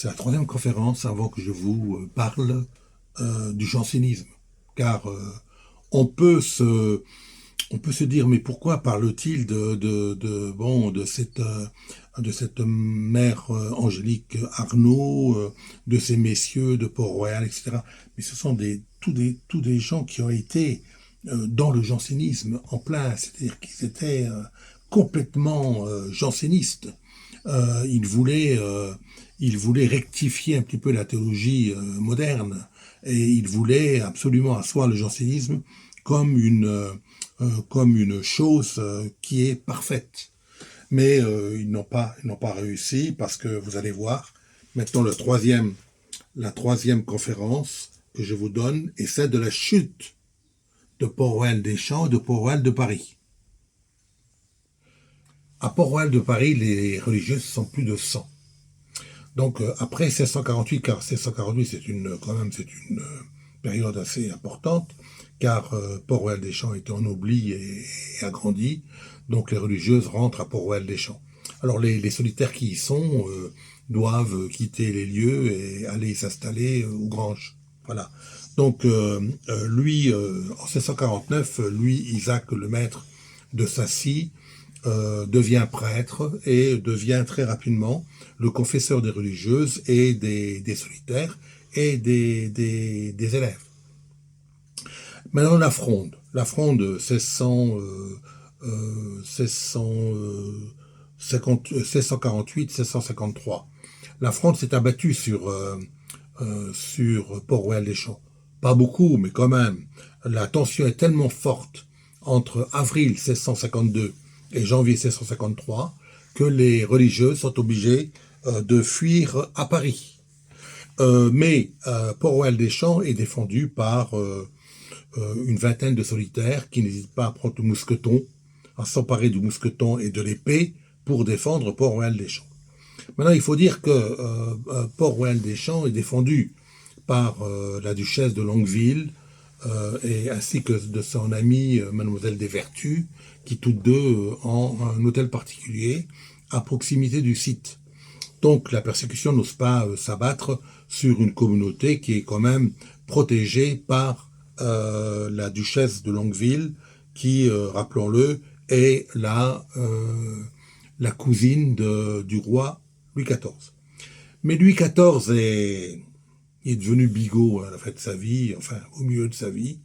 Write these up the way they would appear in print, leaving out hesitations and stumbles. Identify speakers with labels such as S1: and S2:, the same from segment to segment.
S1: C'est la troisième conférence avant que je vous parle du jansénisme. Car on peut se, on peut se dire, mais pourquoi parle-t-il de cette mère Angélique Arnaud, de ces messieurs de Port-Royal, etc. Mais ce sont tous des gens qui ont été dans le jansénisme en plein, c'est-à-dire qu'ils étaient complètement jansénistes. Euh, ils voulaient, euh, ils voulaient rectifier un petit peu la théologie moderne et ils voulaient absolument asseoir le jansénisme comme comme une chose qui est parfaite. Mais ils n'ont pas réussi parce que vous allez voir maintenant la troisième conférence que je vous donne est celle de la chute de Port-Royal des Champs et de Port-Royal de Paris. À Port-Royal de Paris, les religieuses sont plus de 100. Donc après 1648, car 1648 c'est une période assez importante, car Port-Royal des Champs était ennobli et agrandi, donc les religieuses rentrent à Port-Royal des Champs. Alors les solitaires qui y sont doivent quitter les lieux et aller s'installer aux granges. Voilà. Donc en 1649, lui, Isaac le maître de Sassy, devient prêtre et devient très rapidement le confesseur des religieuses et des solitaires et des élèves. Maintenant la fronde 1648-1653. La fronde s'est abattue sur Port-Royal des Champs. Pas beaucoup, mais quand même. La tension est tellement forte entre avril 1652 et janvier 1653 que les religieux sont obligés de fuir à Paris. Mais Port-Royal des Champs est défendu par une vingtaine de solitaires qui n'hésitent pas à prendre le mousqueton, à s'emparer du mousqueton et de l'épée pour défendre Port-Royal des Champs. Maintenant, il faut dire que Port-Royal des Champs est défendu par la duchesse de Longueville et ainsi que de son amie Mademoiselle des Vertus, qui toutes deux ont un hôtel particulier à proximité du site. Donc la persécution n'ose pas s'abattre sur une communauté qui est quand même protégée par la duchesse de Longueville, qui, rappelons-le, est la cousine du roi Louis XIV. Mais Louis XIV est devenu bigot à la fin de sa vie, enfin au milieu de sa vie.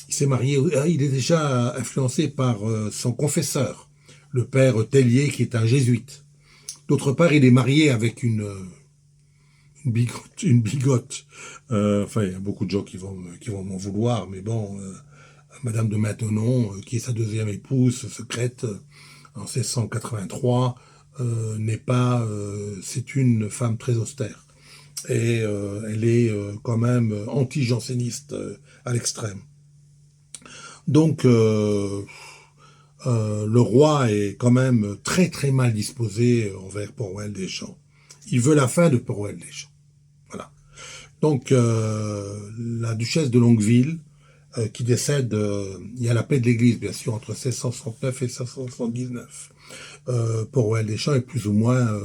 S1: Il s'est marié, il est déjà influencé par son confesseur, le père Tellier, qui est un jésuite. D'autre part, il est marié avec une bigote. Enfin, il y a beaucoup de gens qui vont m'en vouloir, mais bon, Madame de Maintenon, qui est sa deuxième épouse secrète en 1683, n'est pas, c'est une femme très austère. Et elle est quand même anti-janséniste à l'extrême. Donc, le roi est quand même très très mal disposé envers Port-Royal des Champs. Il veut la fin de Port-Royal des Champs. Voilà. Donc, la duchesse de Longueville, qui décède, il y a la paix de l'Église, bien sûr, entre 1669 et 1679. Port-Royal des Champs est plus ou moins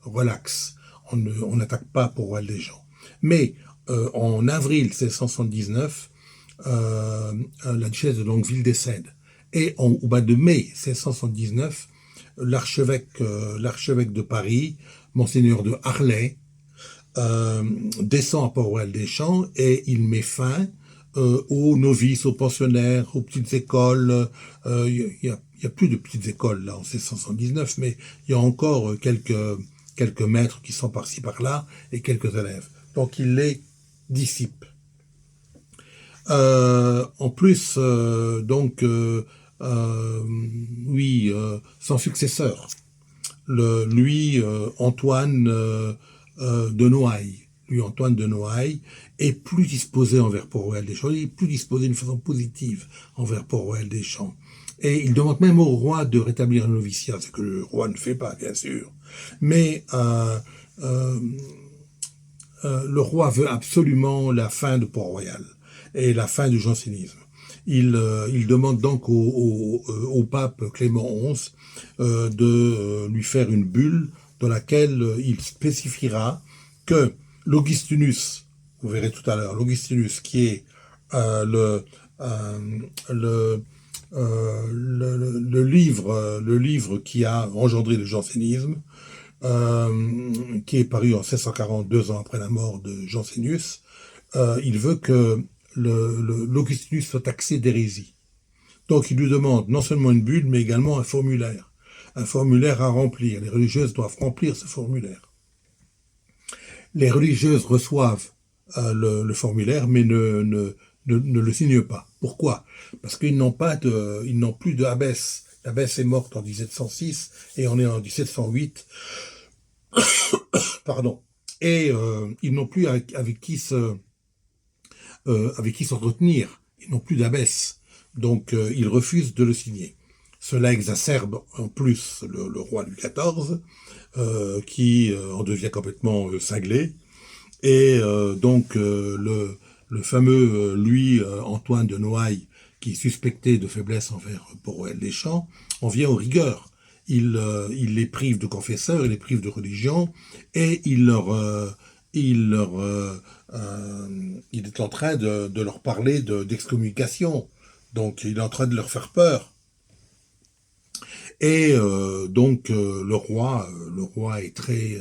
S1: relax. On n'attaque pas Port-Royal des Champs. Mais en avril 1679, la duchesse de Longueville décède. Et au mois de mai 1679, l'archevêque de Paris, Monseigneur de Harlay, descend à Port-Royal des Champs et il met fin aux novices, aux pensionnaires, aux petites écoles. Il y a plus de petites écoles là en 1679, mais il y a encore quelques maîtres qui sont par-ci par-là et quelques élèves. Donc il les dissipe. En plus, oui, son successeur, Antoine de Noailles. Lui, Antoine de Noailles, est plus disposé envers Port-Royal des Champs, il est plus disposé d'une façon positive envers Port-Royal des Champs. Et il demande même au roi de rétablir un noviciat, ce que le roi ne fait pas, bien sûr. Mais le roi veut absolument la fin de Port-Royal et la fin du jansénisme. Il demande donc au pape Clément XI de lui faire une bulle dans laquelle il spécifiera que l'Augustinus, vous verrez tout à l'heure, l'Augustinus qui est euh, euh, le, le livre qui a engendré le jansénisme, qui est paru en 1640, 2 ans après la mort de Jansénius, il veut que l'Augustinus soit taxé d'hérésie. Donc il lui demande non seulement une bulle, mais également un formulaire. Un formulaire à remplir. Les religieuses doivent remplir ce formulaire. Les religieuses reçoivent le formulaire, mais ne le signent pas. Pourquoi? Parce qu'ils n'ont plus de abbesse. L'abbesse est morte en 1706 et on est en 1708. Pardon. Et ils n'ont plus avec qui s'entretenir. Ils n'ont plus d'abbesse. Donc ils refusent de le signer. Cela exacerbe en plus le roi Louis XIV, qui en devient complètement cinglé. Et donc le fameux Louis Antoine de Noailles, qui est suspecté de faiblesse envers Port-Royal des Champs, en vient aux rigueurs. Il les prive de confesseurs, il les prive de religion, et il est en train de leur parler d'excommunication. Donc il est en train de leur faire peur. Et donc le roi est très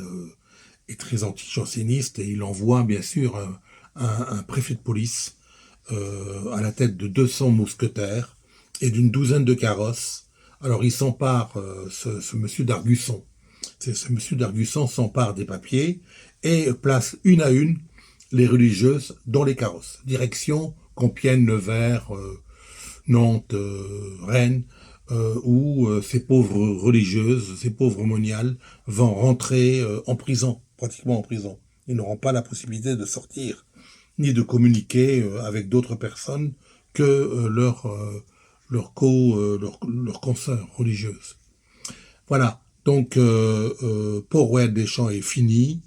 S1: anti-janséniste, et il envoie bien sûr un préfet de police à la tête de 200 mousquetaires et d'une douzaine de carrosses. Alors il s'empare, ce monsieur d'Argusson. Ce monsieur d'Argusson s'empare des papiers et place une à une les religieuses dans les carrosses. Direction Compiègne, Nevers, Nantes, Rennes, où ces pauvres religieuses, ces pauvres moniales vont rentrer en prison, pratiquement en prison. Ils n'auront pas la possibilité de sortir, ni de communiquer avec d'autres personnes que leurs consoeurs religieuses. Voilà, donc Port-Royal des Champs est fini.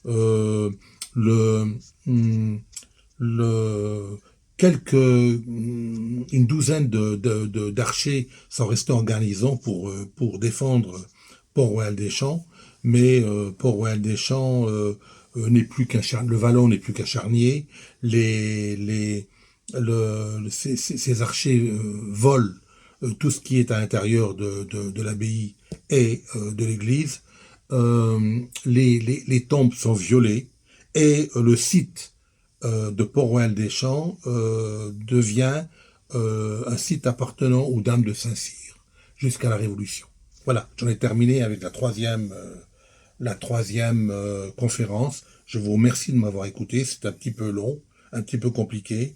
S1: Euh, le, le, une douzaine d'archers sont restés en garnison pour défendre Port-Royal des Champs, mais Port-Royal des Champs n'est plus qu'un le vallon n'est plus qu'un charnier. Ces archers volent tout ce qui est à l'intérieur de l'abbaye et de l'église. Les tombes sont violées, et le site de Port-Royal des Champs devient un site appartenant aux Dames de Saint-Cyr jusqu'à la Révolution. Voilà, j'en ai terminé avec la troisième conférence. Je vous remercie de m'avoir écouté. C'est un petit peu long, un petit peu compliqué.